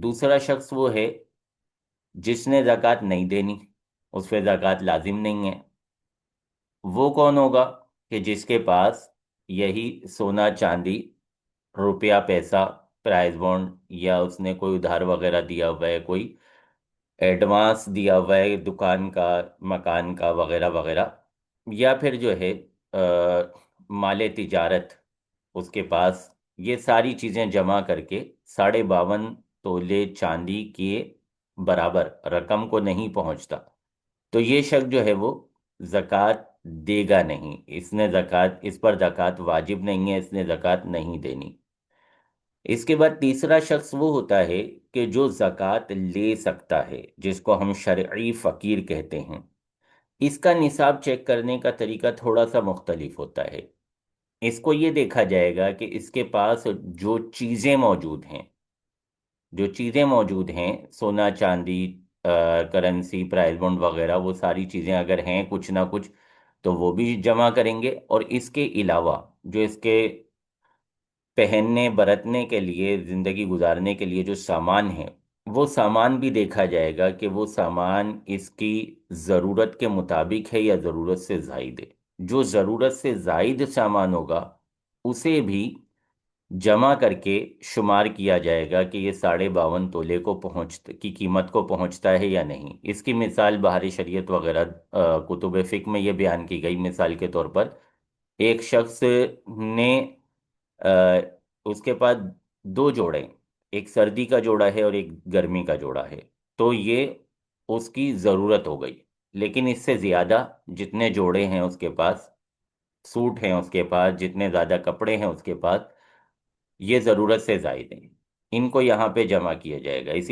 دوسرا شخص وہ ہے جس نے زکوٰۃ نہیں دینی، اس پہ زکوٰۃ لازم نہیں ہے۔ وہ کون ہوگا؟ کہ جس کے پاس یہی سونا چاندی، روپیہ پیسہ، پرائز بانڈ، یا اس نے کوئی ادھار وغیرہ دیا ہوا ہے، کوئی ایڈوانس دیا ہوا ہے دکان کا، مکان کا وغیرہ وغیرہ، یا پھر جو ہے مال تجارت اس کے پاس، یہ ساری چیزیں جمع کر کے 52.5 تولے چاندی کے برابر رقم کو نہیں پہنچتا، تو یہ شخص جو ہے وہ زکوٰۃ دے گا نہیں، اس پر زکوٰۃ واجب نہیں ہے، اس نے زکوٰۃ نہیں دینی۔ اس کے بعد تیسرا شخص وہ ہوتا ہے کہ جو زکوٰۃ لے سکتا ہے، جس کو ہم شرعی فقیر کہتے ہیں۔ اس کا نصاب چیک کرنے کا طریقہ تھوڑا سا مختلف ہوتا ہے۔ اس کو یہ دیکھا جائے گا کہ اس کے پاس جو چیزیں موجود ہیں، سونا چاندی، کرنسی، پرائز بانڈ وغیرہ، وہ ساری چیزیں اگر ہیں کچھ نہ کچھ تو وہ بھی جمع کریں گے، اور اس کے علاوہ جو اس کے پہننے برتنے کے لیے، زندگی گزارنے کے لیے جو سامان ہے، وہ سامان بھی دیکھا جائے گا کہ وہ سامان اس کی ضرورت کے مطابق ہے یا ضرورت سے زائد ہے۔ جو ضرورت سے زائد سامان ہوگا اسے بھی جمع کر کے شمار کیا جائے گا کہ یہ 52.5 تولے کی قیمت کو پہنچتا ہے یا نہیں۔ اس کی مثال بہار شریعت وغیرہ کتب فقہ میں یہ بیان کی گئی، مثال کے طور پر ایک شخص نے آ، اس کے پاس دو جوڑے، ایک سردی کا جوڑا ہے اور ایک گرمی کا جوڑا ہے، تو یہ اس کی ضرورت ہو گئی، لیکن اس سے زیادہ جتنے جوڑے ہیں اس کے پاس، سوٹ ہیں اس کے پاس، جتنے زیادہ کپڑے ہیں اس کے پاس، یہ ضرورت سے زائد ہیں، ان کو یہاں پہ جمع کیا جائے گا۔ اسی